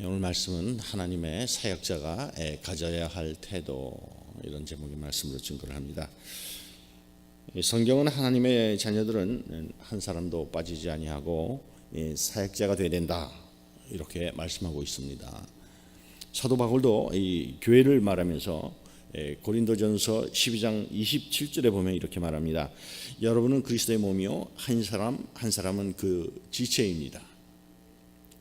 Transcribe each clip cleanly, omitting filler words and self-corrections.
오늘 말씀은 하나님의 사역자가 가져야 할 태도, 이런 제목의 말씀으로 증거를 합니다. 성경은 하나님의 자녀들은 한 사람도 빠지지 아니하고 사역자가 되어야 된다, 이렇게 말씀하고 있습니다. 사도 바울도 이 교회를 말하면서 고린도전서 12장 27절에 보면 이렇게 말합니다. 여러분은 그리스도의 몸이요 한 사람 한 사람은 그 지체입니다.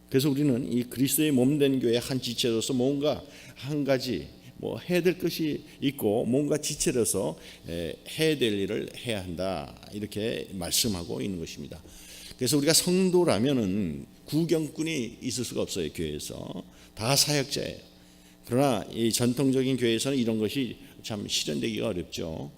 그래서 우리는 이 그리스도의 몸된 교회의 한 지체로서 뭔가 한 가지 해야 될 것이 있고, 뭔가 지체로서 해야 될 일을 해야 한다, 이렇게 말씀하고 있는 것입니다. 그래서 우리가 성도라면은 구경꾼이 있을 수가 없어요. 교회에서 다 사역자예요. 그러나 이 전통적인 교회에서는 이런 것이 참 실현되기가 어렵죠.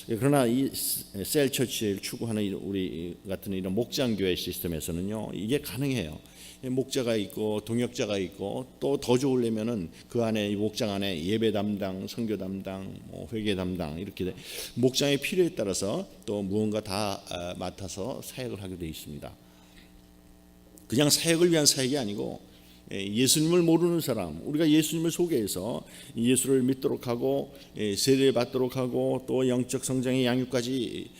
그러나 이 셀처치를 추구하는 우리 같은 이런 목장교회 시스템에서는요, 이게 가능해요. 목자가 있고 동역자가 있고, 또 더 좋으려면은 그 안에, 목장 안에 예배 담당, 선교 담당, 회계 담당, 이렇게 목장의 필요에 따라서 또 무언가 다 맡아서 사역을 하게 되어 있습니다. 그냥 사역을 위한 사역이 아니고 예수님을 모르는 사람, 우리가 예수님을 소개해서 예수를 믿도록 하고 세례받도록 하고 또 영적 성장의 양육까지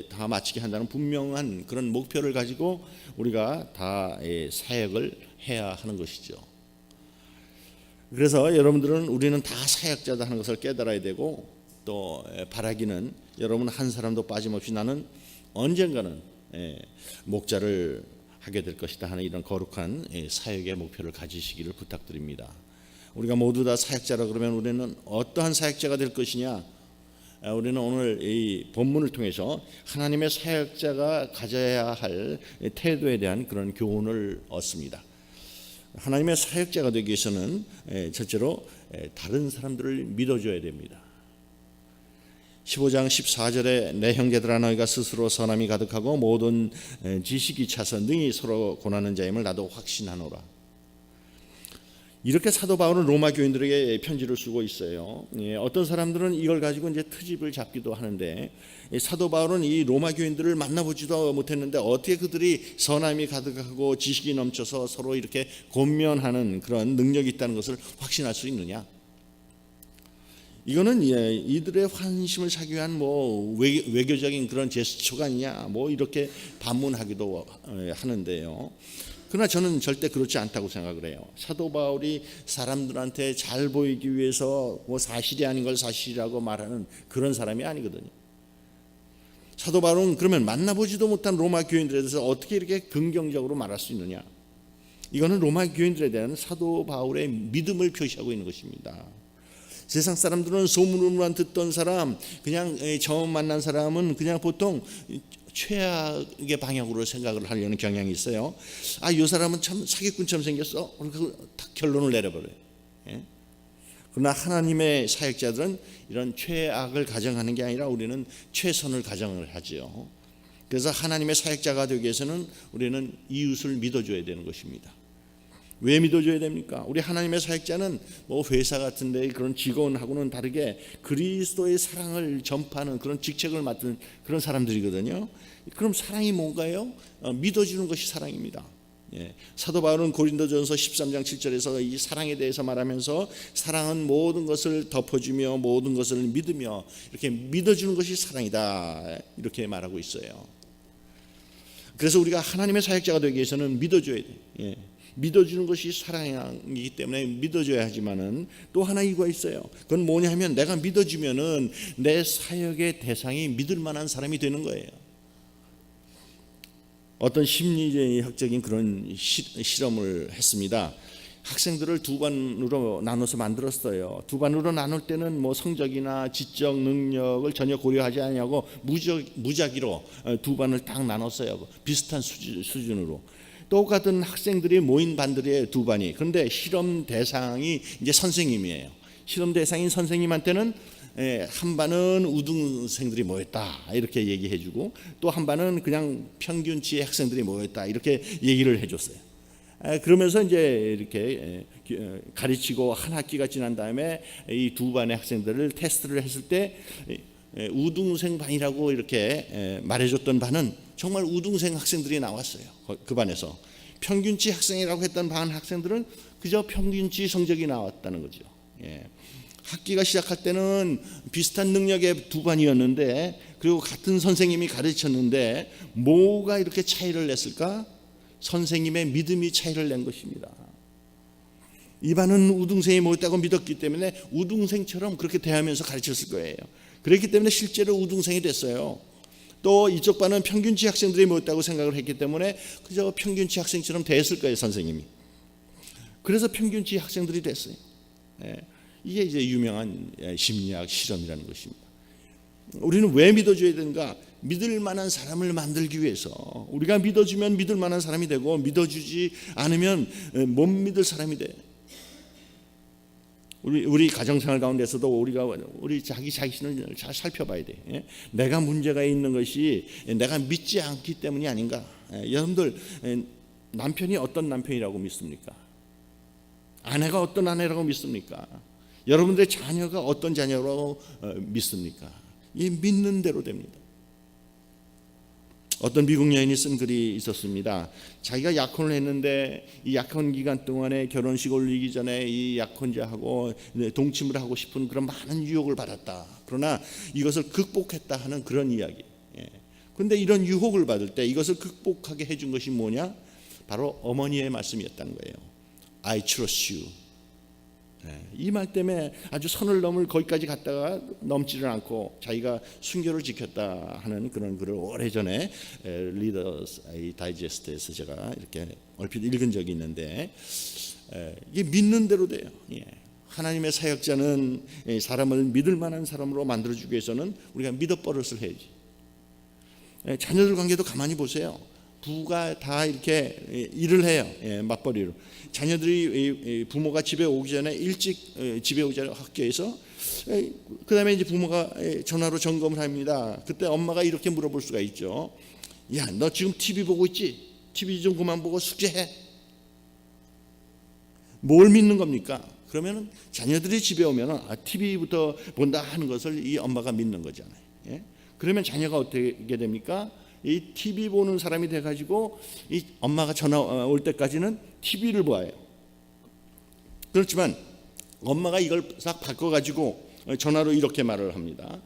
다 마치게 한다는 분명한 그런 목표를 가지고 우리가 다 사역을 해야 하는 것이죠. 그래서 여러분들은, 우리는 다 사역자다 하는 것을 깨달아야 되고, 또 바라기는 여러분 한 사람도 빠짐없이 나는 언젠가는 목자를 하게 될 것이다 하는 이런 거룩한 사역의 목표를 가지시기를 부탁드립니다. 우리가 모두 다 사역자라 그러면 우리는 어떠한 사역자가 될 것이냐? 우리는 오늘 이 본문을 통해서 하나님의 사역자가 가져야 할 태도에 대한 그런 교훈을 얻습니다. 하나님의 사역자가 되기 위해서는 첫째로 다른 사람들을 믿어줘야 됩니다. 15장 14절에 내 형제들아 너희가 스스로 선함이 가득하고 모든 지식이 차서 능히 서로 고나는 자임을 나도 확신하노라. 이렇게 사도 바울은 로마 교인들에게 편지를 쓰고 있어요. 어떤 사람들은 이걸 가지고 이제 트집을 잡기도 하는데, 사도 바울은 이 로마 교인들을 만나보지도 못했는데 어떻게 그들이 선함이 가득하고 지식이 넘쳐서 서로 이렇게 권면하는 그런 능력이 있다는 것을 확신할 수 있느냐? 이거는 이들의 환심을 사기 위한 외교적인 그런 제스처가 아니냐, 이렇게 반문하기도 하는데요. 그러나 저는 절대 그렇지 않다고 생각을 해요. 사도 바울이 사람들한테 잘 보이기 위해서 사실이 아닌 걸 사실이라고 말하는 그런 사람이 아니거든요. 사도 바울은 그러면 만나보지도 못한 로마 교인들에 대해서 어떻게 이렇게 긍정적으로 말할 수 있느냐? 이거는 로마 교인들에 대한 사도 바울의 믿음을 표시하고 있는 것입니다. 세상 사람들은 소문으로만 듣던 사람, 그냥 처음 만난 사람은 그냥 보통 최악의 방향으로 생각을 하려는 경향이 있어요. 이 사람은 참 사기꾼처럼 생겼어. 딱 결론을 내려버려요. 그러나 하나님의 사역자들은 이런 최악을 가정하는 게 아니라 우리는 최선을 가정을 하죠. 그래서 하나님의 사역자가 되기 위해서는 우리는 이웃을 믿어줘야 되는 것입니다. 왜 믿어줘야 됩니까? 우리 하나님의 사역자는 회사 같은 데 그런 직원하고는 다르게 그리스도의 사랑을 전파하는 그런 직책을 맡은 그런 사람들이거든요. 그럼 사랑이 뭔가요? 믿어주는 것이 사랑입니다. 사도 바울은 고린도전서 13장 7절에서 이 사랑에 대해서 말하면서, 사랑은 모든 것을 덮어주며 모든 것을 믿으며, 이렇게 믿어주는 것이 사랑이다, 이렇게 말하고 있어요. 그래서 우리가 하나님의 사역자가 되기 위해서는 믿어줘야 돼요. 믿어주는 것이 사랑이기 때문에 믿어줘야 하지만은 또 하나 이유가 있어요. 그건 뭐냐 하면, 내가 믿어주면은 내 사역의 대상이 믿을 만한 사람이 되는 거예요. 어떤 심리학적인 그런 실험을 했습니다. 학생들을 두 반으로 나눠서 만들었어요. 두 반으로 나눌 때는 성적이나 지적 능력을 전혀 고려하지 않냐고 무작위로 두 반을 딱 나눴어요. 비슷한 수준으로. 똑같은 학생들이 모인 반들의 두 반이. 그런데 실험 대상이 이제 선생님이에요. 실험 대상인 선생님한테는 한 반은 우등생들이 모였다, 이렇게 얘기해주고, 또 한 반은 그냥 평균치의 학생들이 모였다, 이렇게 얘기를 해줬어요. 그러면서 이제 이렇게 가르치고 한 학기가 지난 다음에 이 두 반의 학생들을 테스트를 했을 때, 우등생 반이라고 이렇게 말해줬던 반은 정말 우등생 학생들이 나왔어요. 그 반에서 평균치 학생이라고 했던 반 학생들은 그저 평균치 성적이 나왔다는 거죠. 학기가 시작할 때는 비슷한 능력의 두 반이었는데, 그리고 같은 선생님이 가르쳤는데 뭐가 이렇게 차이를 냈을까? 선생님의 믿음이 차이를 낸 것입니다. 이 반은 우등생이 모였다고 믿었기 때문에 우등생처럼 그렇게 대하면서 가르쳤을 거예요. 그렇기 때문에 실제로 우등생이 됐어요. 또 이쪽 반은 평균치 학생들이 모였다고 생각을 했기 때문에 그저 평균치 학생처럼 대했을 거예요, 선생님이. 그래서 평균치 학생들이 됐어요. 이게 이제 유명한 심리학 실험이라는 것입니다. 우리는 왜 믿어줘야 되는가? 믿을 만한 사람을 만들기 위해서. 우리가 믿어주면 믿을 만한 사람이 되고, 믿어주지 않으면 못 믿을 사람이 돼. 우리 가정생활 가운데서도 우리 자기 자신을 잘 살펴봐야 돼. 내가 문제가 있는 것이 내가 믿지 않기 때문이 아닌가? 여러분들, 남편이 어떤 남편이라고 믿습니까? 아내가 어떤 아내라고 믿습니까? 여러분들의 자녀가 어떤 자녀라고 믿습니까? 이 믿는 대로 됩니다. 어떤 미국 여인이 쓴 글이 있었습니다. 자기가 약혼을 했는데 이 약혼 기간 동안에 결혼식 올리기 전에 이 약혼자하고 동침을 하고 싶은 그런 많은 유혹을 받았다. 그러나 이것을 극복했다 하는 그런 이야기. 그런데 이런 유혹을 받을 때 이것을 극복하게 해준 것이 뭐냐? 바로 어머니의 말씀이었다는 거예요. I trust you. 이 말 때문에 아주 선을 넘을 거기까지 갔다가 넘지를 않고 자기가 순교를 지켰다 하는 그런 글을 오래전에 리더스 다이제스트에서 제가 이렇게 얼핏 읽은 적이 있는데, 이게 믿는 대로 돼요. 하나님의 사역자는 사람을 믿을 만한 사람으로 만들어주기 위해서는 우리가 믿어 버릇을 해야지. 자녀들 관계도 가만히 보세요. 부가 다 이렇게 일을 해요. 맞벌이로. 자녀들이 부모가 집에 오기 전에 일찍 집에 오기 전에 학교에서, 그 다음에 이제 부모가 전화로 점검을 합니다. 그때 엄마가 이렇게 물어볼 수가 있죠. 야, 너 지금 TV 보고 있지? TV 좀 그만 보고 숙제해. 뭘 믿는 겁니까? 그러면 자녀들이 집에 오면 TV부터 본다 하는 것을 이 엄마가 믿는 거잖아요. 그러면 자녀가 어떻게 됩니까? 이 TV 보는 사람이 돼가지고 이 엄마가 전화 올 때까지는 TV를 봐요. 그렇지만 엄마가 이걸 싹 바꿔가지고 전화로 이렇게 말을 합니다.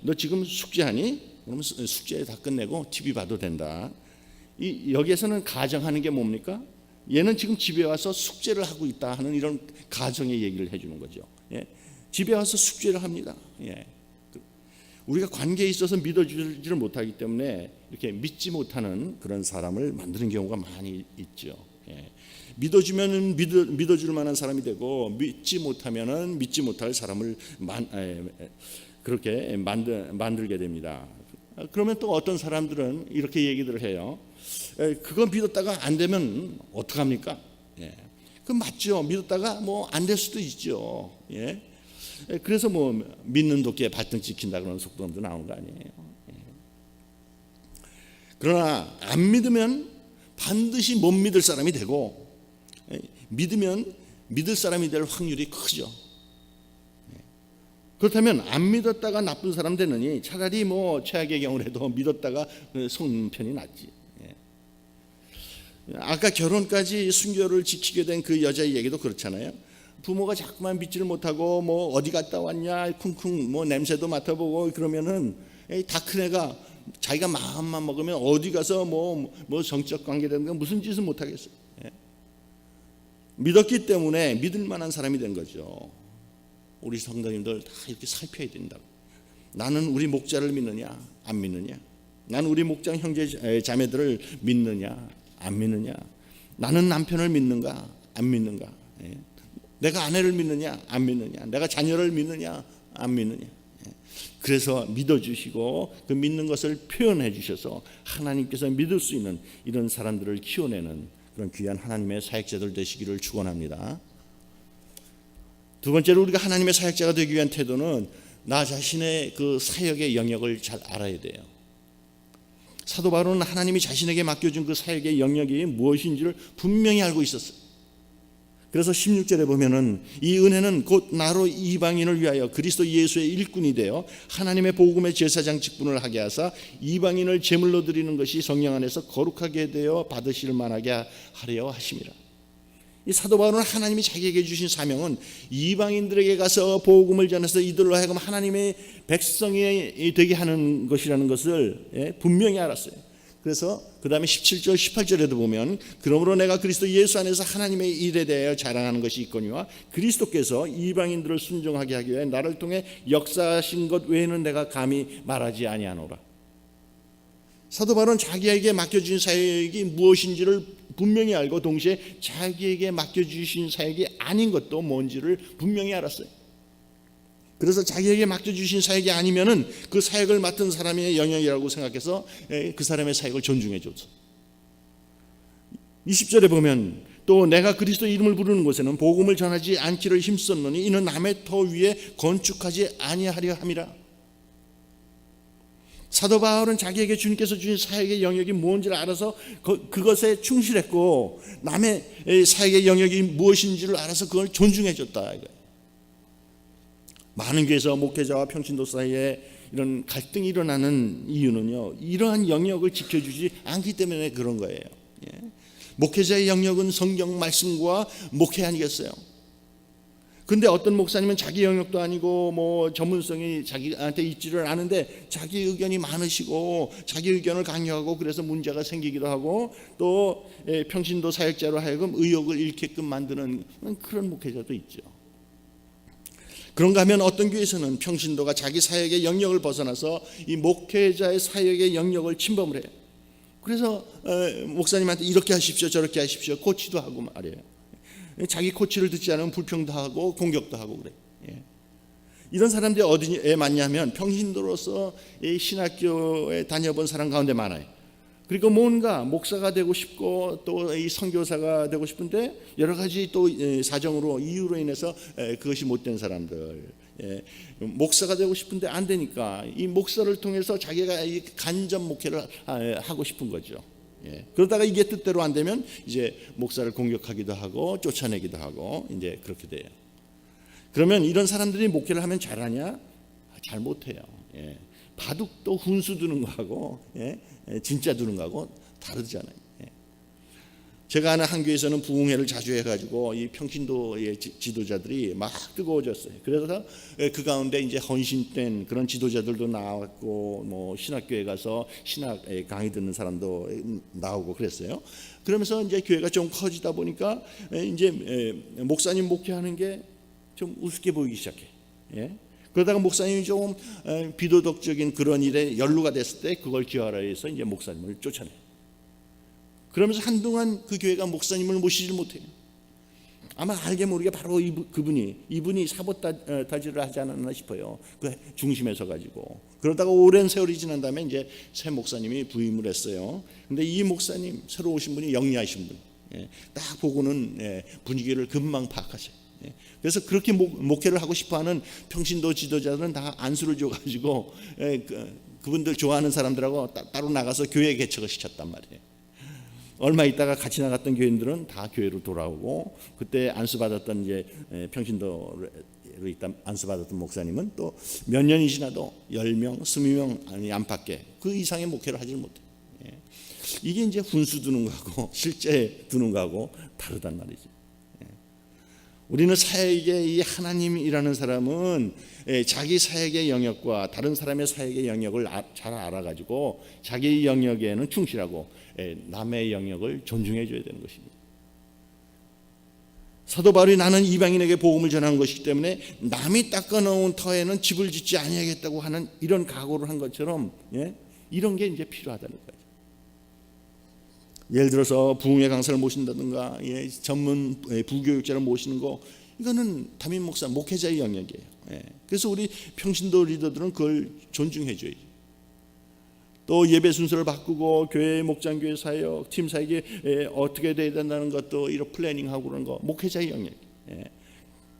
너 지금 숙제하니? 그러면 숙제 다 끝내고 TV 봐도 된다. 여기에서는 가정하는 게 뭡니까? 얘는 지금 집에 와서 숙제를 하고 있다 하는 이런 가정의 얘기를 해주는 거죠. 집에 와서 숙제를 합니다. 우리가 관계에 있어서 믿어주지를 못하기 때문에 이렇게 믿지 못하는 그런 사람을 만드는 경우가 많이 있죠. 믿어주면 믿어줄 만한 사람이 되고, 믿지 못하면 믿지 못할 사람을 그렇게 만들게 됩니다. 그러면 또 어떤 사람들은 이렇게 얘기를 해요. 그거 믿었다가 안 되면 어떡합니까? 그 맞죠. 믿었다가 뭐 안 될 수도 있죠. 그래서 뭐 믿는 도끼에 발등 찍힌다 그런 속담도 나오는 거 아니에요. 그러나 안 믿으면 반드시 못 믿을 사람이 되고, 믿으면 믿을 사람이 될 확률이 크죠. 그렇다면 안 믿었다가 나쁜 사람 되느니 차라리 뭐 최악의 경우라도 믿었다가 속는 편이 낫지. 아까 결혼까지 순교를 지키게 된 그 여자의 얘기도 그렇잖아요. 부모가 자꾸만 믿지를 못하고 뭐 어디 갔다 왔냐 쿵쿵 뭐 냄새도 맡아보고 그러면은 다 큰 애가 자기가 마음만 먹으면 어디 가서 뭐 정적 관계라든가 무슨 짓을 못 하겠어요. 믿었기 때문에 믿을 만한 사람이 된 거죠. 우리 성도님들 다 이렇게 살펴야 된다고. 나는 우리 목자를 믿느냐 안 믿느냐? 나는 우리 목장 형제 자매들을 믿느냐 안 믿느냐? 나는 남편을 믿는가 안 믿는가? 내가 아내를 믿느냐 안 믿느냐? 내가 자녀를 믿느냐 안 믿느냐? 그래서 믿어주시고 그 믿는 것을 표현해 주셔서 하나님께서 믿을 수 있는 이런 사람들을 키워내는 그런 귀한 하나님의 사역자들 되시기를 축원합니다. 두 번째로 우리가 하나님의 사역자가 되기 위한 태도는 나 자신의 그 사역의 영역을 잘 알아야 돼요. 사도 바울은 하나님이 자신에게 맡겨준 그 사역의 영역이 무엇인지를 분명히 알고 있었어요. 그래서 16절에 보면은 이 은혜는 곧 나로 이방인을 위하여 그리스도 예수의 일꾼이 되어 하나님의 복음의 제사장 직분을 하게 하사 이방인을 제물로 드리는 것이 성령 안에서 거룩하게 되어 받으실 만하게 하려 하심이라. 이 사도 바울은 하나님이 자기에게 주신 사명은 이방인들에게 가서 복음을 전해서 이들로 하여금 하나님의 백성이 되게 하는 것이라는 것을 분명히 알았어요. 그래서 그 다음에 17절 18절에도 보면 그러므로 내가 그리스도 예수 안에서 하나님의 일에 대하여 자랑하는 것이 있거니와 그리스도께서 이방인들을 순종하게 하기 위해 나를 통해 역사하신 것 외에는 내가 감히 말하지 아니하노라. 사도 바울은 자기에게 맡겨주신 사역이 무엇인지를 분명히 알고 동시에 자기에게 맡겨주신 사역이 아닌 것도 뭔지를 분명히 알았어요. 그래서 자기에게 맡겨주신 사역이 아니면은 그 사역을 맡은 사람의 영역이라고 생각해서 그 사람의 사역을 존중해 줬어. 20절에 보면 또 내가 그리스도 이름을 부르는 곳에는 복음을 전하지 않기를 힘썼노니 이는 남의 터 위에 건축하지 아니하려 함이라. 사도 바울은 자기에게 주님께서 주신 사역의 영역이 무엇인지를 알아서 그것에 충실했고 남의 사역의 영역이 무엇인지를 알아서 그걸 존중해 줬다. 많은 교회에서 목회자와 평신도 사이에 이런 갈등이 일어나는 이유는요, 이러한 영역을 지켜주지 않기 때문에 그런 거예요. 목회자의 영역은 성경 말씀과 목회 아니겠어요? 근데 어떤 목사님은 자기 영역도 아니고 뭐 전문성이 자기한테 있지를 않은데 자기 의견이 많으시고 자기 의견을 강요하고 그래서 문제가 생기기도 하고 또 평신도 사역자로 하여금 의욕을 잃게끔 만드는 그런 목회자도 있죠. 그런가 하면 어떤 교회에서는 평신도가 자기 사역의 영역을 벗어나서 이 목회자의 사역의 영역을 침범을 해요. 그래서 목사님한테 이렇게 하십시오 저렇게 하십시오 코치도 하고 말이에요. 자기 코치를 듣지 않으면 불평도 하고 공격도 하고 그래. 이런 사람들이 어디에 많냐면 평신도로서 이 신학교에 다녀본 사람 가운데 많아요. 그리고 뭔가 목사가 되고 싶고 또 이 선교사가 되고 싶은데 여러 가지 또 사정으로 이유로 인해서 그것이 못된 사람들, 목사가 되고 싶은데 안 되니까 이 목사를 통해서 자기가 이 간접 목회를 하고 싶은 거죠. 그러다가 이게 뜻대로 안 되면 이제 목사를 공격하기도 하고 쫓아내기도 하고 이제 그렇게 돼요. 그러면 이런 사람들이 목회를 하면 잘하냐? 잘 못해요. 바둑도 훈수 두는 거하고 진짜 두는 거하고 다르잖아요. 제가 아는 한 교회에서는 부흥회를 자주 해가지고 이 평신도의 지도자들이 막 뜨거워졌어요. 그래서 그 가운데 이제 헌신된 그런 지도자들도 나왔고 뭐 신학교에 가서 신학 강의 듣는 사람도 나오고 그랬어요. 그러면서 이제 교회가 좀 커지다 보니까 이제 목사님 목회하는 게 좀 우습게 보이기 시작해. 그러다가 목사님이 좀 비도덕적인 그런 일에 연루가 됐을 때 그걸 기하라 해서 이제 목사님을 쫓아내. 그러면서 한동안 그 교회가 목사님을 모시질 못해요. 아마 알게 모르게 바로 이분이 사보타지를 하지 않았나 싶어요. 그 중심에 서 가지고. 그러다가 오랜 세월이 지난 다음에 이제 새 목사님이 부임을 했어요. 근데 이 목사님 새로 오신 분이 영리하신 분. 딱 보고는 분위기를 금방 파악하세요. 그래서 그렇게 목회를 하고 싶어하는 평신도 지도자들은 다 안수를 줘가지고 그분들 좋아하는 사람들하고 따로 나가서 교회 개척을 시켰단 말이에요. 얼마 있다가 같이 나갔던 교인들은 다 교회로 돌아오고 그때 안수받았던 이제 평신도로 있다 안수받았던 목사님은 또 몇 년이 지나도 10명, 20명 안팎에 그 이상의 목회를 하지 못해요. 이게 이제 훈수 두는 거하고 실제 두는 거하고 다르단 말이죠. 우리는 사역의 이 하나님이라는 사람은 자기 사역의 영역과 다른 사람의 사역의 영역을 잘 알아가지고 자기 영역에는 충실하고 남의 영역을 존중해 줘야 되는 것입니다. 사도 바울이 나는 이방인에게 복음을 전하는 것이기 때문에 남이 닦아놓은 터에는 집을 짓지 아니하겠다고 하는 이런 각오를 한 것처럼 이런 게 이제 필요하다는 거예요. 예를 들어서 부흥회 강사를 모신다든가 전문 부교육자를 모시는 거 이거는 담임 목사 목회자의 영역이에요. 그래서 우리 평신도 리더들은 그걸 존중해 줘야죠. 또 예배 순서를 바꾸고 교회 목장교회 사역 팀 사역이 어떻게 돼야 된다는 것도 이런 플래닝하고 그런 거 목회자의 영역.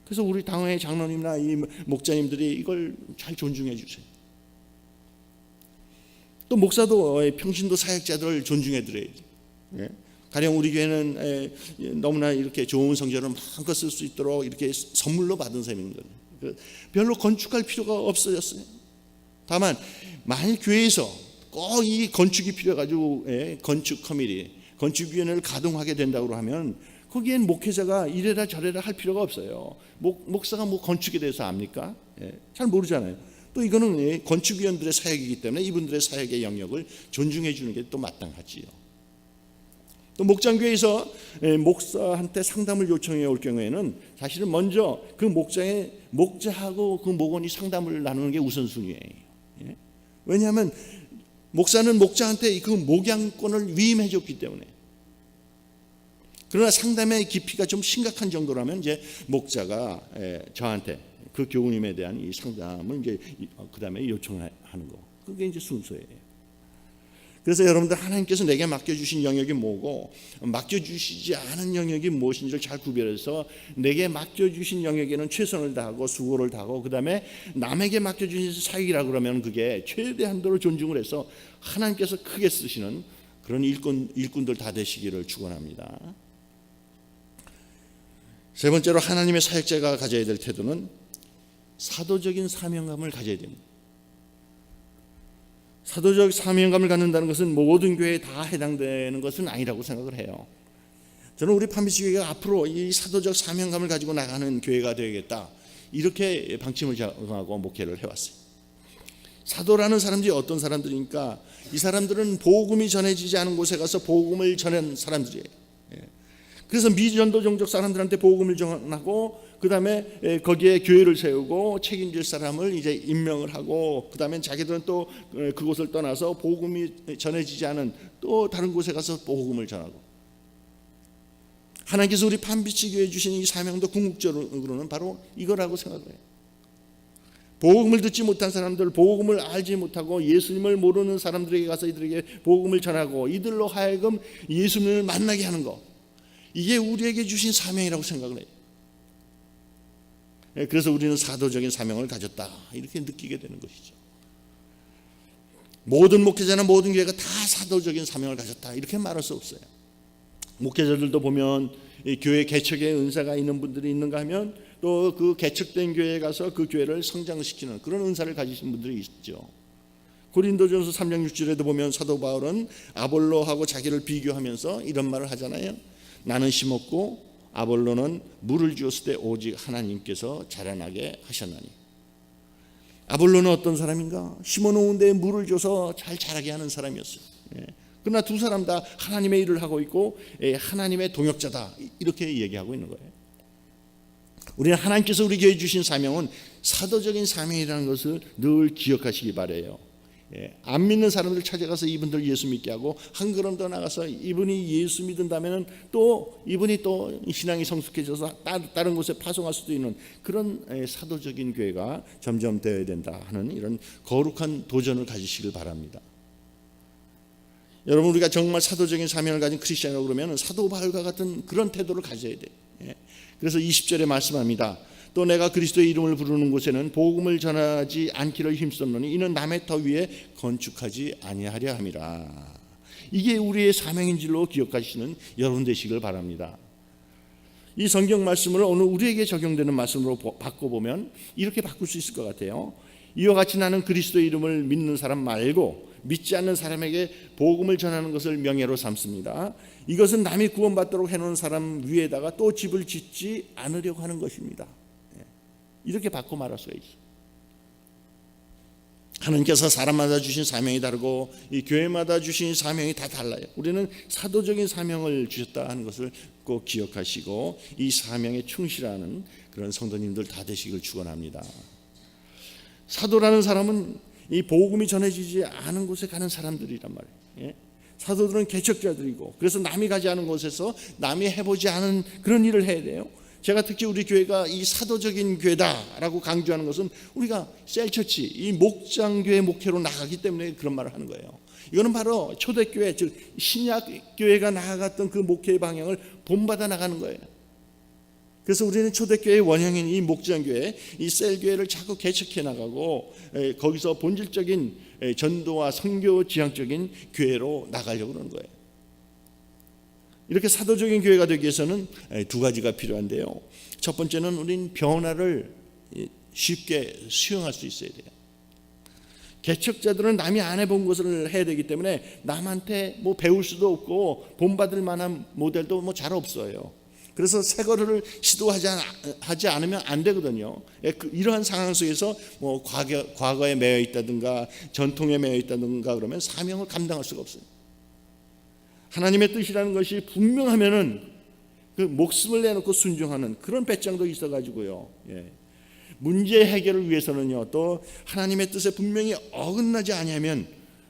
그래서 우리 당회 장로님이나 이 목자님들이 이걸 잘 존중해 주세요. 또 목사도 평신도 사역자들을 존중해 드려야죠. 가령 우리 교회는 너무나 이렇게 좋은 성전을 마음껏 쓸 수 있도록 이렇게 선물로 받은 셈인 거예요. 별로 건축할 필요가 없어졌어요. 다만 만일 교회에서 꼭 이 건축이 필요해가지고 건축 커미티, 건축위원회를 가동하게 된다고 하면 거기엔 목회자가 이래라 저래라 할 필요가 없어요. 목사가 뭐 건축에 대해서 압니까? 잘 모르잖아요. 또 이거는 건축위원들의 사역이기 때문에 이분들의 사역의 영역을 존중해 주는 게 또 마땅하지요. 또 목장교회에서 목사한테 상담을 요청해 올 경우에는 사실은 먼저 그 목자하고 그 목원이 상담을 나누는 게 우선순위예요. 왜냐하면 목사는 목자한테 그 목양권을 위임해 줬기 때문에. 그러나 상담의 깊이가 좀 심각한 정도라면 이제 목자가 저한테 그 교우님에 대한 이 상담을 이제 그다음에 요청하는 거. 그게 이제 순서예요. 그래서 여러분들 하나님께서 내게 맡겨주신 영역이 뭐고 맡겨주시지 않은 영역이 무엇인지를 잘 구별해서 내게 맡겨주신 영역에는 최선을 다하고 수고를 다하고 그다음에 남에게 맡겨주신 사역이라고 그러면 그게 최대한도로 존중을 해서 하나님께서 크게 쓰시는 그런 일꾼들 다 되시기를 축원합니다. 세 번째로 하나님의 사역자가 가져야 될 태도는 사도적인 사명감을 가져야 됩니다. 사도적 사명감을 갖는다는 것은 모든 교회에 다 해당되는 것은 아니라고 생각을 해요. 저는 우리 판비치 교회가 앞으로 이 사도적 사명감을 가지고 나가는 교회가 되겠다 이렇게 방침을 정하고 목회를 해왔어요. 사도라는 사람들이 어떤 사람들이니까 이 사람들은 복음이 전해지지 않은 곳에 가서 복음을 전한 사람들이에요. 그래서 미전도 종족 사람들한테 복음을 전하고 그 다음에 거기에 교회를 세우고 책임질 사람을 이제 임명을 하고 그 다음에 자기들은 또 그곳을 떠나서 복음이 전해지지 않은 또 다른 곳에 가서 복음을 전하고 하나님께서 우리 판비치 교회에 주신 이 사명도 궁극적으로는 바로 이거라고 생각을 해요. 복음을 듣지 못한 사람들, 복음을 알지 못하고 예수님을 모르는 사람들에게 가서 이들에게 복음을 전하고 이들로 하여금 예수님을 만나게 하는 것, 이게 우리에게 주신 사명이라고 생각을 해요. 그래서 우리는 사도적인 사명을 가졌다 이렇게 느끼게 되는 것이죠. 모든 목회자나 모든 교회가 다 사도적인 사명을 가졌다 이렇게 말할 수 없어요. 목회자들도 보면 교회 개척에 은사가 있는 분들이 있는가 하면 또 그 개척된 교회에 가서 그 교회를 성장시키는 그런 은사를 가지신 분들이 있죠. 고린도전서 3장 6절에도 보면 사도 바울은 아볼로하고 자기를 비교하면서 이런 말을 하잖아요. 나는 심었고 아볼로는 물을 주었을 때 오직 하나님께서 자라나게 하셨나니. 아볼로는 어떤 사람인가? 심어놓은 데에 물을 줘서 잘 자라게 하는 사람이었어요. 그러나 두 사람 다 하나님의 일을 하고 있고 하나님의 동역자다 이렇게 얘기하고 있는 거예요. 우리는 하나님께서 우리 교회에 주신 사명은 사도적인 사명이라는 것을 늘 기억하시기 바라요. 안 믿는 사람들 찾아가서 이분들 예수 믿게 하고 한 걸음 더 나가서 이분이 예수 믿는다면 또 이분이 또 신앙이 성숙해져서 다른 곳에 파송할 수도 있는 그런 사도적인 교회가 점점 되어야 된다 하는 이런 거룩한 도전을 가지시길 바랍니다. 여러분, 우리가 정말 사도적인 사명을 가진 크리스천이라고 그러면 사도 바울과 같은 그런 태도를 가져야 돼요. 그래서 20절에 말씀합니다. 또 내가 그리스도의 이름을 부르는 곳에는 복음을 전하지 않기를 힘썼노니 이는 남의 터 위에 건축하지 아니하려 함이라. 이게 우리의 사명인 줄로 기억하시는 여러분 되시길 바랍니다. 이 성경 말씀을 오늘 우리에게 적용되는 말씀으로 바꿔보면 이렇게 바꿀 수 있을 것 같아요. 이와 같이 나는 그리스도의 이름을 믿는 사람 말고 믿지 않는 사람에게 복음을 전하는 것을 명예로 삼습니다. 이것은 남이 구원받도록 해놓은 사람 위에다가 또 집을 짓지 않으려고 하는 것입니다. 이렇게 바꿔 말할 수가 있어요. 하나님께서 사람마다 주신 사명이 다르고 이 교회마다 주신 사명이 다 달라요. 우리는 사도적인 사명을 주셨다 하는 것을 꼭 기억하시고 이 사명에 충실하는 그런 성도님들 다 되시길 축원합니다. 사도라는 사람은 이 복음이 전해지지 않은 곳에 가는 사람들이란 말이에요. 사도들은 개척자들이고 그래서 남이 가지 않은 곳에서 남이 해보지 않은 그런 일을 해야 돼요. 제가 특히 우리 교회가 이 사도적인 교회다라고 강조하는 것은 우리가 셀처치, 이 목장교회 목회로 나가기 때문에 그런 말을 하는 거예요. 이거는 바로 초대교회, 즉 신약교회가 나아갔던 그 목회의 방향을 본받아 나가는 거예요. 그래서 우리는 초대교회의 원형인 이 목장교회, 이 셀교회를 자꾸 개척해 나가고 거기서 본질적인 전도와 선교 지향적인 교회로 나가려고 그러는 거예요. 이렇게 사도적인 교회가 되기 위해서는 두 가지가 필요한데요. 첫 번째는 우린 변화를 쉽게 수용할 수 있어야 돼요. 개척자들은 남이 안 해본 것을 해야 되기 때문에 남한테 뭐 배울 수도 없고 본받을 만한 모델도 뭐 잘 없어요. 그래서 새 거를 하지 않으면 안 되거든요. 이러한 상황 속에서 뭐 과거에 매여 있다든가 전통에 매여 있다든가 그러면 사명을 감당할 수가 없어요. 하나님의 뜻이라는 것이 분명하면은 그 목숨을 내놓고 순종하는 그런 배짱도 있어가지고요. 문제 해결을 위해서는요, 또 하나님의 뜻에 분명히 어긋나지 아니하면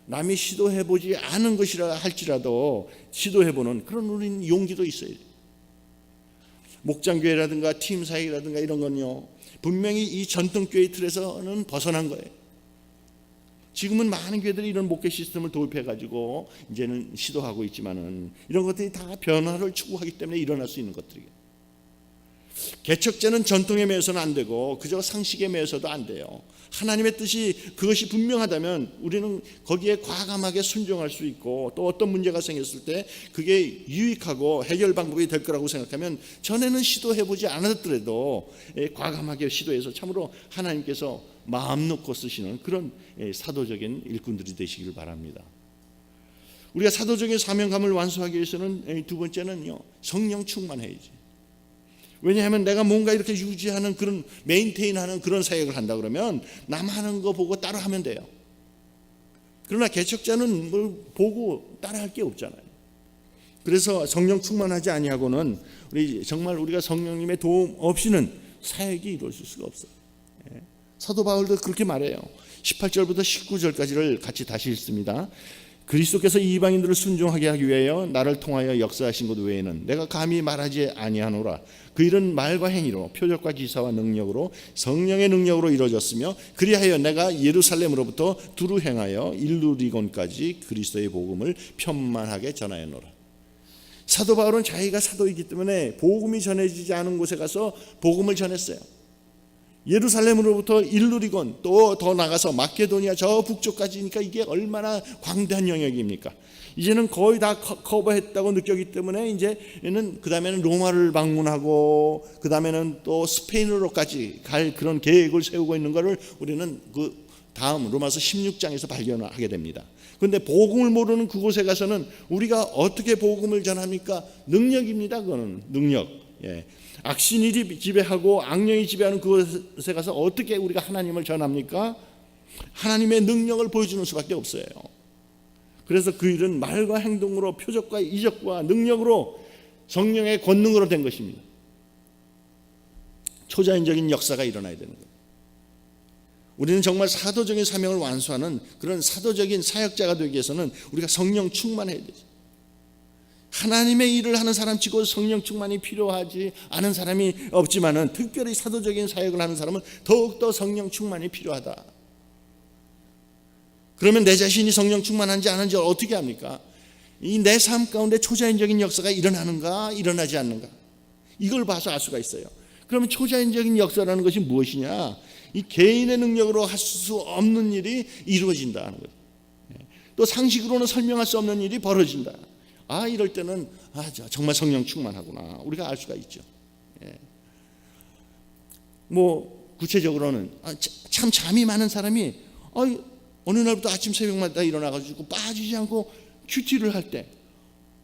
남이 시도해보지 않은 것이라 할지라도 시도해보는 그런 우리는 용기도 있어요. 목장교회라든가 팀 사역이라든가 이런 건요, 분명히 이 전통교회 틀에서는 벗어난 거예요. 지금은 많은 교회들이 이런 목회 시스템을 도입해가지고 이제는 시도하고 있지만은 이런 것들이 다 변화를 추구하기 때문에 일어날 수 있는 것들이에요. 개척자는 전통에 매여서는 안 되고 그저 상식에 매여서도 안 돼요. 하나님의 뜻이 그것이 분명하다면 우리는 거기에 과감하게 순종할 수 있고, 또 어떤 문제가 생겼을 때 그게 유익하고 해결 방법이 될 거라고 생각하면 전에는 시도해보지 않았더라도 과감하게 시도해서 참으로 하나님께서 마음 놓고 쓰시는 그런 사도적인 일꾼들이 되시길 바랍니다. 우리가 사도적인 사명감을 완수하기 위해서는 두 번째는요, 성령 충만해야지. 왜냐하면 내가 뭔가 이렇게 유지하는 그런 메인테인하는 그런 사역을 한다 그러면 남 하는 거 보고 따라 하면 돼요. 그러나 개척자는 뭘 보고 따라 할 게 없잖아요. 그래서 성령 충만하지 아니하고는 정말 우리가 성령님의 도움 없이는 사역이 이루어질 수가 없어요. 사도 바울도 그렇게 말해요. 18절부터 19절까지를 같이 다시 읽습니다. 그리스도께서 이방인들을 순종하게 하기 위하여 나를 통하여 역사하신 것 외에는 내가 감히 말하지 아니하노라. 그 일은 말과 행위로 표적과 기사와 능력으로 성령의 능력으로 이루어졌으며, 그리하여 내가 예루살렘으로부터 두루 행하여 일루리곤까지 그리스도의 복음을 편만하게 전하였노라. 사도 바울은 자기가 사도이기 때문에 복음이 전해지지 않은 곳에 가서 복음을 전했어요. 예루살렘으로부터 일루리곤, 또 더 나가서 마케도니아 저 북쪽까지니까 이게 얼마나 광대한 영역입니까? 이제는 거의 다 커버했다고 느꼈기 때문에 이제는 그 다음에는 로마를 방문하고 그 다음에는 또 스페인으로까지 갈 그런 계획을 세우고 있는 것을 우리는 그 다음 로마서 16장에서 발견하게 됩니다. 그런데 복음을 모르는 그곳에 가서는 우리가 어떻게 복음을 전합니까? 능력입니다. 그거는 능력. 악신이 지배하고 악령이 지배하는 그곳에 가서 어떻게 우리가 하나님을 전합니까? 하나님의 능력을 보여주는 수밖에 없어요. 그래서 그 일은 말과 행동으로 표적과 이적과 능력으로 성령의 권능으로 된 것입니다. 초자연적인 역사가 일어나야 되는 거예요. 우리는 정말 사도적인 사명을 완수하는 그런 사도적인 사역자가 되기 위해서는 우리가 성령 충만해야 되죠. 하나님의 일을 하는 사람치고 성령 충만이 필요하지 않은 사람이 없지만은 특별히 사도적인 사역을 하는 사람은 더욱더 성령 충만이 필요하다. 그러면 내 자신이 성령 충만한지 안 한지 어떻게 합니까? 이 내 삶 가운데 초자연적인 역사가 일어나는가 일어나지 않는가, 이걸 봐서 알 수가 있어요. 그러면 초자연적인 역사라는 것이 무엇이냐? 이 개인의 능력으로 할 수 없는 일이 이루어진다는 거예요. 또 상식으로는 설명할 수 없는 일이 벌어진다. 이럴 때는 정말 성령 충만하구나, 우리가 알 수가 있죠. 뭐 구체적으로는 참 잠이 많은 사람이 어느 날부터 아침 새벽마다 일어나가지고 빠지지 않고 큐티를 할 때,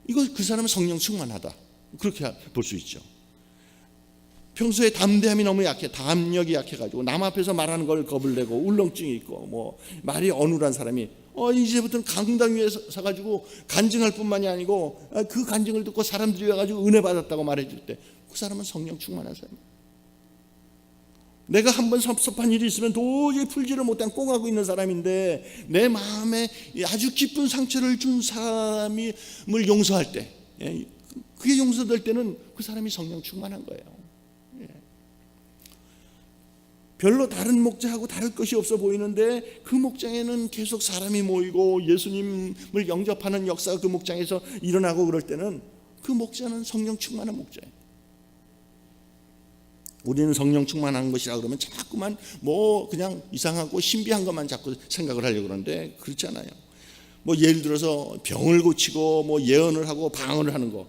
이거 그 사람은 성령 충만하다, 그렇게 볼 수 있죠. 평소에 담대함이 너무 약해, 담력이 약해가지고 남 앞에서 말하는 걸 겁을 내고 울렁증이 있고 뭐 말이 어눌한 사람이 이제부터는 강당 위에 서가지고 간증할 뿐만이 아니고 그 간증을 듣고 사람들이 와가지고 은혜 받았다고 말해줄 때, 그 사람은 성령 충만한 사람이에요. 내가 한번 섭섭한 일이 있으면 도저히 풀지를 못한 꽁하고 있는 사람인데 내 마음에 아주 깊은 상처를 준 사람을 용서할 때, 그게 용서될 때는 그 사람이 성령 충만한 거예요. 별로 다른 목자하고 다를 것이 없어 보이는데 그 목장에는 계속 사람이 모이고 예수님을 영접하는 역사가 그 목장에서 일어나고 그럴 때는 그 목자는 성령 충만한 목자예요. 우리는 성령 충만한 것이라 그러면 자꾸만 뭐 그냥 이상하고 신비한 것만 자꾸 생각을 하려고 그러는데 그렇지 않아요. 뭐 예를 들어서 병을 고치고 뭐 예언을 하고 방언을 하는 거,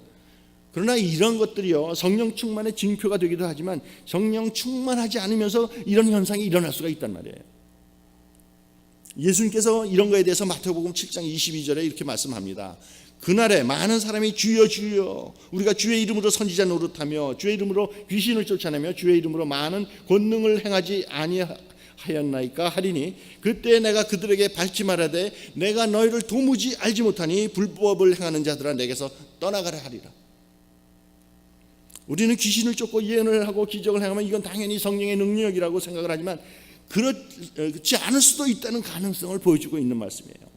그러나 이런 것들이요 성령 충만의 징표가 되기도 하지만 성령 충만하지 않으면서 이런 현상이 일어날 수가 있단 말이에요. 예수님께서 이런 거에 대해서 마태복음 7장 22절에 이렇게 말씀합니다. 그날에 많은 사람이 주여 주여 우리가 주의 이름으로 선지자 노릇하며 주의 이름으로 귀신을 쫓아내며 주의 이름으로 많은 권능을 행하지 아니하였나이까 하리니 그때 내가 그들에게 밝히 말하되 내가 너희를 도무지 알지 못하니 불법을 행하는 자들아 내게서 떠나가라 하리라. 우리는 귀신을 쫓고 예언을 하고 기적을 행하면 이건 당연히 성령의 능력이라고 생각을 하지만 그렇지 않을 수도 있다는 가능성을 보여주고 있는 말씀이에요.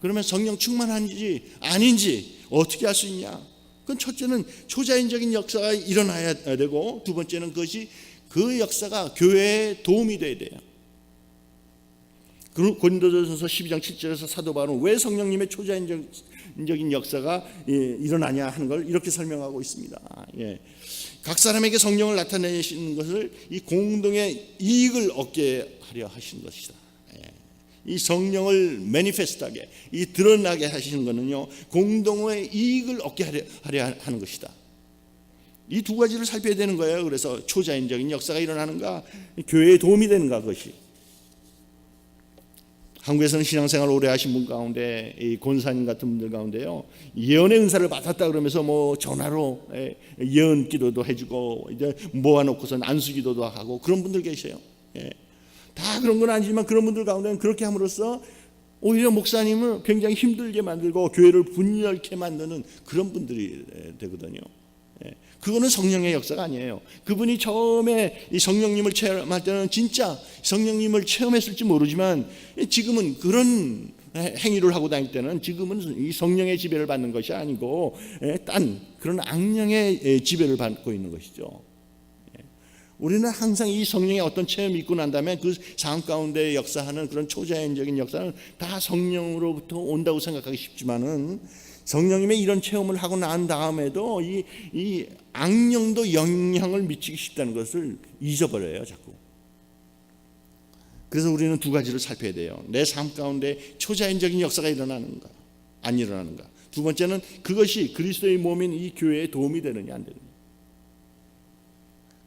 그러면 성령 충만한지 아닌지 어떻게 알 수 있냐? 그건 첫째는 초자연적인 역사가 일어나야 되고 두 번째는 그것이 그 역사가 교회에 도움이 돼야 돼요. 고린도전서 12장 7절에서 사도 바울은 왜 성령님의 초자연적인 역사가 일어나냐 하는 걸 이렇게 설명하고 있습니다. 각 사람에게 성령을 나타내시는 것을 이 공동의 이익을 얻게 하려 하시는 것이다. 이 성령을 매니페스트하게 드러나게 하시는 것은요 공동의 이익을 얻게 하려 하는 것이다. 이 두 가지를 살펴야 되는 거예요. 그래서 초자연적인 역사가 일어나는가 교회에 도움이 되는가 그것이. 한국에서는 신앙생활 오래 하신 분 가운데 이 권사님 같은 분들 가운데요 예언의 은사를 받았다 그러면서 뭐 전화로 예언 기도도 해주고 이제 모아놓고서 안수기도도 하고 그런 분들 계세요. 다 그런 건 아니지만 그런 분들 가운데는 그렇게 함으로써 오히려 목사님을 굉장히 힘들게 만들고 교회를 분열케 만드는 그런 분들이 되거든요. 그거는 성령의 역사가 아니에요. 그분이 처음에 이 성령님을 체험할 때는 진짜 성령님을 체험했을지 모르지만 지금은 그런 행위를 하고 다닐 때는 지금은 이 성령의 지배를 받는 것이 아니고 딴 그런 악령의 지배를 받고 있는 것이죠. 우리는 항상 이 성령의 어떤 체험이 있고 난 다음에 그 상황 가운데 역사하는 그런 초자연적인 역사는 다 성령으로부터 온다고 생각하기 쉽지만은 성령님의 이런 체험을 하고 난 다음에도 이 악령도 영향을 미치기 쉽다는 것을 잊어버려요 자꾸. 그래서 우리는 두 가지를 살펴야 돼요. 내 삶 가운데 초자연적인 역사가 일어나는가 안 일어나는가. 두 번째는 그것이 그리스도의 몸인 이 교회에 도움이 되느냐 안 되느냐.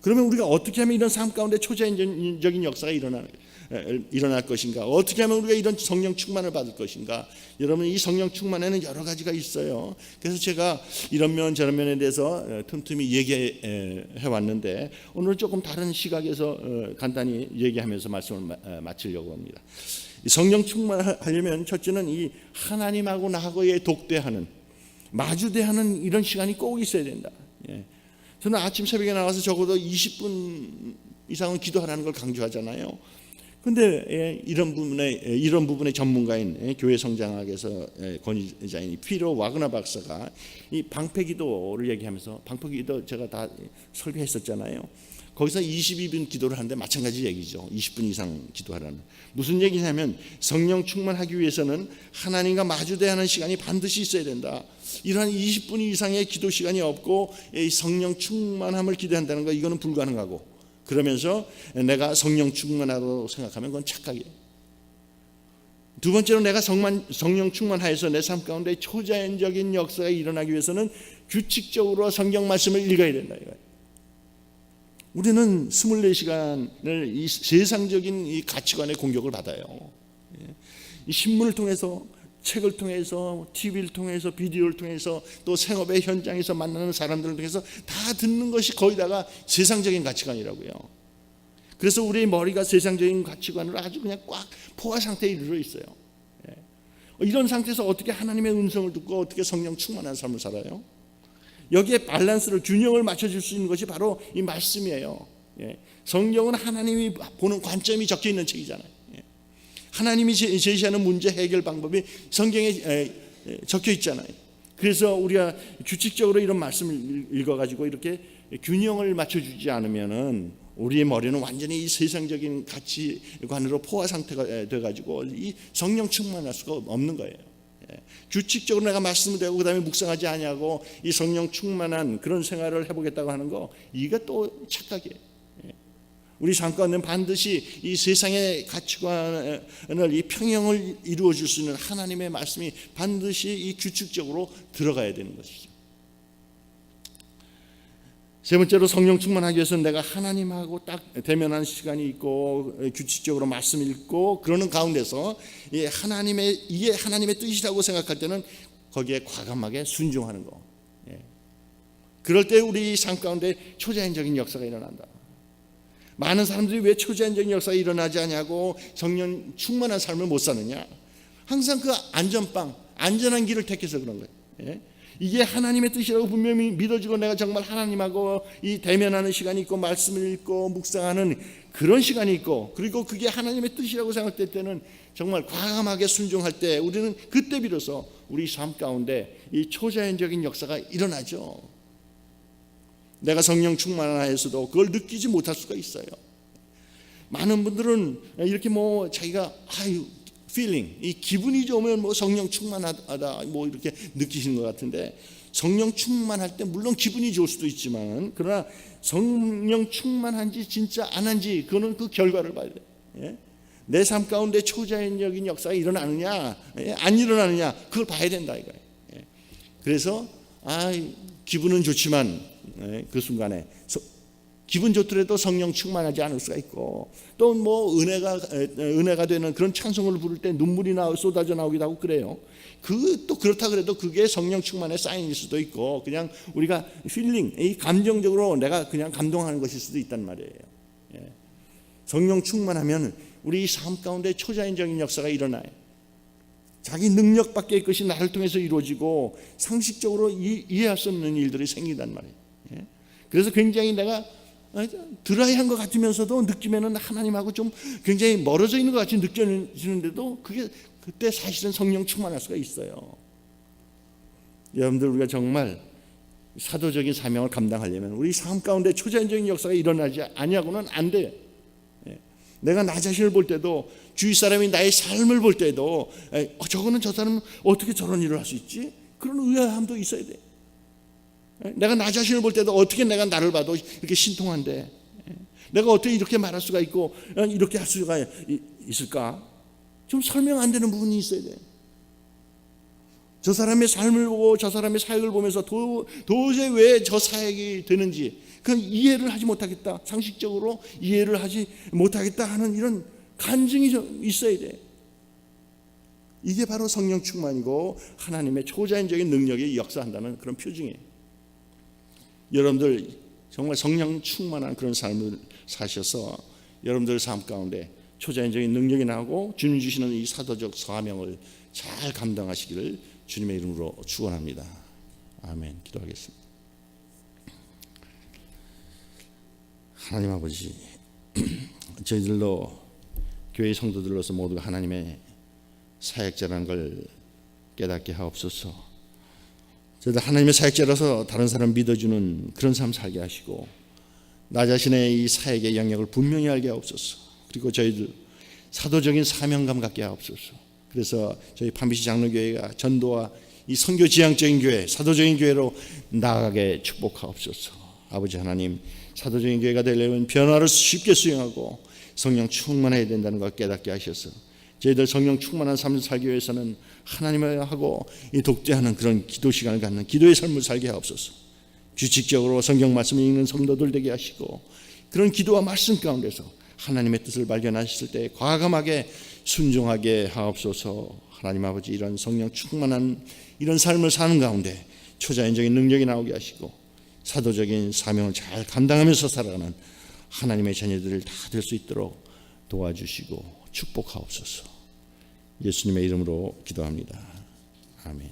그러면 우리가 어떻게 하면 이런 삶 가운데 초자연적인 역사가 일어날 것인가? 어떻게 하면 우리가 이런 성령 충만을 받을 것인가? 여러분 이 성령 충만에는 여러 가지가 있어요. 그래서 제가 이런 면 저런 면에 대해서 틈틈이 얘기해 왔는데 오늘 조금 다른 시각에서 간단히 얘기하면서 말씀을 마치려고 합니다. 성령 충만하려면 첫째는 이 하나님하고 나하고의 독대하는 마주대하는 이런 시간이 꼭 있어야 된다. 저는 아침 새벽에 나와서 적어도 20분 이상은 기도하라는 걸 강조하잖아요. 그런데 이런 부분의 전문가인 교회 성장학에서 권위자인 피로 와그너 박사가 이 방패기도를 얘기하면서 방패기도 제가 다 설교했었잖아요. 거기서 22분 기도를 하는데 마찬가지 얘기죠. 20분 이상 기도하라는. 무슨 얘기냐면 성령 충만하기 위해서는 하나님과 마주대하는 시간이 반드시 있어야 된다. 이러한 20분 이상의 기도 시간이 없고 성령 충만함을 기대한다는 거 이거는 불가능하고 그러면서 내가 성령 충만하다고 생각하면 그건 착각이에요. 두 번째로 내가 성령 충만하여서 내 삶 가운데 초자연적인 역사가 일어나기 위해서는 규칙적으로 성경 말씀을 읽어야 된다 이거예요. 우리는 24시간을 이 세상적인 이 가치관의 공격을 받아요. 이 신문을 통해서 책을 통해서 TV를 통해서 비디오를 통해서 또 생업의 현장에서 만나는 사람들을 통해서 다 듣는 것이 거의 다가 세상적인 가치관이라고요. 그래서 우리 머리가 세상적인 가치관을 아주 그냥 꽉 포화 상태에 이르러 있어요. 이런 상태에서 어떻게 하나님의 음성을 듣고 어떻게 성령 충만한 삶을 살아요? 여기에 밸런스를 균형을 맞춰줄 수 있는 것이 바로 이 말씀이에요. 성경은 하나님이 보는 관점이 적혀 있는 책이잖아요. 하나님이 제시하는 문제 해결 방법이 성경에 적혀 있잖아요. 그래서 우리가 규칙적으로 이런 말씀을 읽어가지고 이렇게 균형을 맞춰주지 않으면은 우리의 머리는 완전히 이 세상적인 가치관으로 포화 상태가 돼가지고 이 성령 충만할 수가 없는 거예요. 규칙적으로 내가 말씀을 대고 그다음에 묵상하지 아니하고 이 성령 충만한 그런 생활을 해보겠다고 하는 거 이게 또 착각이에요. 우리 삶 가운데는 반드시 이 세상의 가치관을 이 평형을 이루어 줄 수 있는 하나님의 말씀이 반드시 이 규칙적으로 들어가야 되는 것이죠. 세 번째로 성령 충만하기 위해서는 내가 하나님하고 딱 대면하는 시간이 있고 규칙적으로 말씀 읽고 그러는 가운데서 이게 하나님의 뜻이라고 생각할 때는 거기에 과감하게 순종하는 거. 그럴 때 우리 삶 가운데 초자연적인 역사가 일어난다. 많은 사람들이 왜 초자연적인 역사가 일어나지 않냐고 성령 충만한 삶을 못 사느냐. 항상 그 안전빵, 안전한 길을 택해서 그런 거예요. 이게 하나님의 뜻이라고 분명히 믿어지고 내가 정말 하나님하고 이 대면하는 시간이 있고 말씀을 읽고 묵상하는 그런 시간이 있고, 그리고 그게 하나님의 뜻이라고 생각될 때는 정말 과감하게 순종할 때 우리는 그때 비로소 우리 삶 가운데 이 초자연적인 역사가 일어나죠. 내가 성령 충만하여서도 그걸 느끼지 못할 수가 있어요. 많은 분들은 이렇게 자기가 feeling, 이 기분이 좋으면 성령 충만하다 이렇게 느끼시는 것 같은데, 성령 충만할 때 물론 기분이 좋을 수도 있지만 그러나 성령 충만한지 진짜 안 한지 그거는 그 결과를 봐야 돼. 내 삶 가운데 초자연적인 역사가 일어나느냐 안 일어나느냐 그걸 봐야 된다 이거예요. 그래서 기분은 좋지만 그 순간에 기분 좋더라도 성령 충만하지 않을 수가 있고, 또 은혜가 되는 그런 찬송을 부를 때 눈물이 쏟아져 나오기도 하고 그래요. 또 그렇다 그래도 그게 성령 충만의 사인일 수도 있고, 그냥 우리가 필링, 이 감정적으로 내가 그냥 감동하는 것일 수도 있단 말이에요. 성령 충만하면 우리 삶 가운데 초자연적인 역사가 일어나요. 자기 능력 밖의 것이 나를 통해서 이루어지고 상식적으로 이해할 수 없는 일들이 생긴단 말이에요. 그래서 굉장히 내가 드라이한 것 같으면서도 느끼면은 하나님하고 좀 굉장히 멀어져 있는 것 같이 느껴지는데도 그게 그때 사실은 성령 충만할 수가 있어요. 여러분들, 우리가 정말 사도적인 사명을 감당하려면 우리 삶 가운데 초자연적인 역사가 일어나지 아니하고는 안 돼요. 내가 나 자신을 볼 때도, 주위 사람이 나의 삶을 볼 때도 저거는 저 사람은 어떻게 저런 일을 할 수 있지? 그런 의아함도 있어야 돼. 내가 나 자신을 볼 때도 어떻게 내가 나를 봐도 이렇게 신통한데, 내가 어떻게 이렇게 말할 수가 있고 이렇게 할 수가 있을까? 좀 설명 안 되는 부분이 있어야 돼. 저 사람의 삶을 보고 저 사람의 사역을 보면서 도저히 왜 저 사역이 되는지 그건 이해를 하지 못하겠다, 상식적으로 이해를 하지 못하겠다 하는 이런 간증이 좀 있어야 돼. 이게 바로 성령 충만이고 하나님의 초자연적인 능력이 역사한다는 그런 표징이에요. 여러분들 정말 성령 충만한 그런 삶을 사셔서 여러분들 삶 가운데 초자연적인 능력이 나오고 주님 주시는 이 사도적 사명을 잘 감당하시기를 주님의 이름으로 축원합니다. 아멘. 기도하겠습니다. 하나님 아버지, 저희들로 교회 성도들로서 모두가 하나님의 사역자라는 걸 깨닫게 하옵소서. 저희들 하나님의 사역자라서 다른 사람 믿어주는 그런 삶 살게 하시고, 나 자신의 이 사역의 영역을 분명히 알게 하옵소서. 그리고 저희들 사도적인 사명감 갖게 하옵소서. 그래서 저희 판비시 장로교회가 전도와 이 선교 지향적인 교회, 사도적인 교회로 나아가게 축복하옵소서. 아버지 하나님, 사도적인 교회가 되려면 변화를 쉽게 수용하고 성령 충만해야 된다는 걸 깨닫게 하셔서 저희들 성령 충만한 삶을 살기 위해서는 하나님하고 이 독대하는 그런 기도 시간을 갖는 기도의 삶을 살게 하옵소서. 규칙적으로 성경 말씀을 읽는 성도들 되게 하시고, 그런 기도와 말씀 가운데서 하나님의 뜻을 발견하셨을 때 과감하게 순종하게 하옵소서. 하나님 아버지, 이런 성령 충만한 이런 삶을 사는 가운데 초자연적인 능력이 나오게 하시고 사도적인 사명을 잘 감당하면서 살아가는 하나님의 자녀들을 다 될 수 있도록 도와주시고 축복하옵소서. 예수님의 이름으로 기도합니다. 아멘.